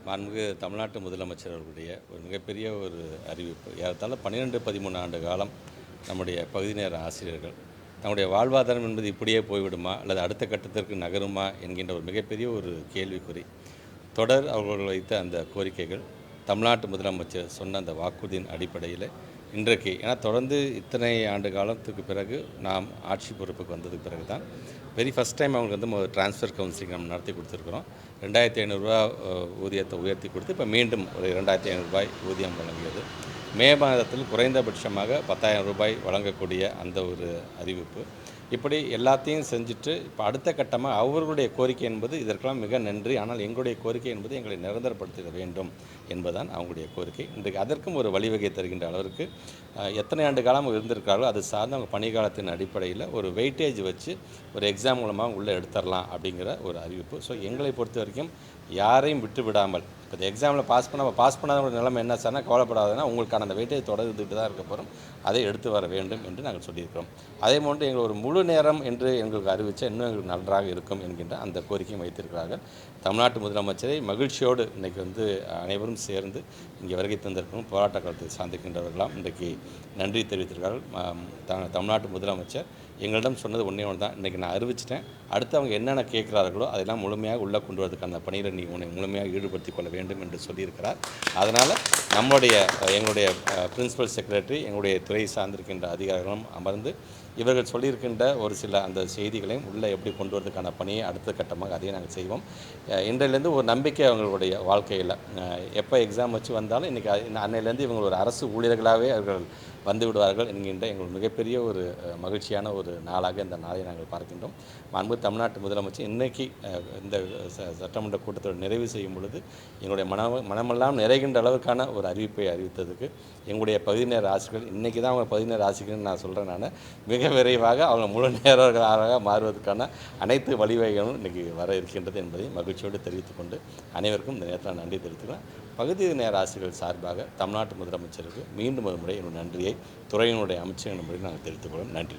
மாண்புமிகு தமிழ்நாட்டு முதலமைச்சர் அவர்களுடைய ஒரு மிகப்பெரிய ஒரு அறிவிப்பு. ஏறத்தாழ 12, 13 ஆண்டு காலம் நம்முடைய பகுதி நேர ஆசிரியர்கள் தங்களுடைய வாழ்வாதாரம் என்பது இப்படியே போய்விடுமா அல்லது அடுத்த கட்டத்திற்கு நகருமா என்கின்ற ஒரு மிகப்பெரிய ஒரு கேள்விக்குறி. தொடர் அவர்கள் வைத்த அந்த கோரிக்கைகள் தமிழ்நாட்டு முதலமைச்சர் சொன்ன அந்த வாக்குறுதியின் அடிப்படையில் இன்றைக்கு ஏன்னா தொடர்ந்து இத்தனை ஆண்டு காலத்துக்கு பிறகு நாம் ஆட்சி பொறுப்புக்கு வந்ததுக்கு பிறகு தான் ஃபஸ்ட் டைம் அவங்களுக்கு வந்து ட்ரான்ஸ்ஃபர் கவுன்சிலிங் நம்ம நடத்தி கொடுத்துருக்குறோம். 2500 ஊதியத்தை உயர்த்தி கொடுத்து இப்போ மீண்டும் ஒரு 2500 ஊதியம் வழங்கியது. மே மாதத்தில் குறைந்தபட்சமாக 10,000 வழங்கக்கூடிய அந்த ஒரு அறிவிப்பு. இப்படி எல்லாத்தையும் செஞ்சுட்டு இப்போ அடுத்த கட்டமாக அவர்களுடைய கோரிக்கை என்பது இதற்கெல்லாம் மிக நன்றி, ஆனால் எங்களுடைய கோரிக்கை என்பது எங்களை நிரந்தரப்படுத்த வேண்டும் என்பதுதான் அவங்களுடைய கோரிக்கை. இன்றைக்கு அதற்கும் ஒரு வழிவகை தருகின்ற அளவிற்கு எத்தனை ஆண்டு காலம் இருந்திருக்காங்களோ அது சார்ந்த அவங்க பணிக்காலத்தின் அடிப்படையில் ஒரு வெயிட்டேஜ் வச்சு ஒரு எக்ஸாம் மூலமாக உள்ளே எடுத்துடலாம் அப்படிங்கிற ஒரு அறிவிப்பு. ஸோ எங்களை பொறுத்த வரைக்கும் யாரையும் விட்டு விடாமல் இப்போ எக்ஸாமில் பாஸ் பண்ணாதவங்க நிலைமை என்ன சார்னா கவலைப்படாதுன்னா உங்களுக்கான அந்த வெயிட்டேஜ் தொடர்ந்துட்டு தான் இருக்க போகிறோம், அதை எடுத்து வர வேண்டும் என்று நாங்கள் சொல்லியிருக்கிறோம். அதே போன்று எங்கள் ஒரு முழு நேரம் என்று எங்களுக்கு அறிவித்த இன்னும் எங்களுக்கு நன்றாக இருக்கும் என்கின்ற அந்த கோரிக்கையும் வைத்திருக்கிறார்கள். தமிழ்நாட்டு முதலமைச்சரை மகிழ்ச்சியோடு இன்றைக்கி வந்து அனைவரும் சேர்ந்து இங்கே வருகை தந்திருக்கிறோம். போராட்ட காலத்தை சார்ந்திருக்கின்றவர்களாம் இன்றைக்கு நன்றி தெரிவித்திருக்கிறார்கள். தமிழ்நாட்டு முதலமைச்சர் எங்களிடம் சொன்னது ஒன்றே ஒன்று தான், இன்றைக்கி நான் அறிவிச்சிட்டேன், அடுத்து அவங்க என்னென்ன கேட்குறார்களோ அதெல்லாம் முழுமையாக உள்ளே கொண்டு வரதுக்கான பணியில் நீ உன்னை முழுமையாக ஈடுபடுத்திக் கொள்ள வேண்டும் என்று சொல்லியிருக்கிறார். அதனால் எங்களுடைய பிரின்சிபல் செக்ரட்டரி எங்களுடைய துறை சார்ந்திருக்கின்ற அதிகாரிகளும் அமர்ந்து இவர்கள் சொல்லியிருக்கின்ற ஒரு சில அந்த செய்திகளையும் உள்ளே எப்படி கொண்டு வரதுக்கான பணியை அடுத்த கட்டமாக அதையும் நாங்கள் செய்வோம். இன்றையிலேருந்து ஒரு நம்பிக்கை அவங்களுடைய வாழ்க்கையில் எப்போ எக்ஸாம் வச்சு வந்தாலும் இன்றைக்கி அன்னையிலேருந்து இவங்க ஒரு அரசு ஊழியர்களாகவே அவர்கள் வந்து விடுவார்கள் என்கின்ற எங்கள் மிகப்பெரிய ஒரு மகிழ்ச்சியான ஒரு நாளாக இந்த நாளை நாங்கள் பார்க்கின்றோம். மாண்பு தமிழ்நாட்டு முதலமைச்சர் இன்றைக்கி இந்த சட்டமன்ற கூட்டத்தோடு நிறைவு செய்யும் பொழுது எங்களுடைய மனமெல்லாம் நிறைகின்ற அளவுக்கான ஒரு அறிவிப்பை அறிவித்ததுக்கு எங்களுடைய பகுதி நேர ஆசிரியர்கள் இன்றைக்கி தான் அவங்க பகுதி நேர ஆசிரியர்கள்னு நான் சொல்கிறேன். நான் மிக விரைவாக அவங்க முழு நேரர்களாக மாறுவதற்கான அனைத்து வழிவகைகளும் இன்றைக்கி வர இருக்கின்றது என்பதை மகிழ்ச்சியோடு தெரிவித்துக்கொண்டு அனைவருக்கும் இந்த நேரத்தில் நன்றி தெரிவித்துக்கிறேன். பகுதி நேர ஆசிரியர்கள் சார்பாக தமிழ்நாட்டு முதலமைச்சருக்கு மீண்டும் ஒரு முறை என்னுடைய நன்றியை துறையினுடைய அமைச்சர் முறையில் நாங்கள் தெரிவித்துக் கொள்வோம். நன்றி.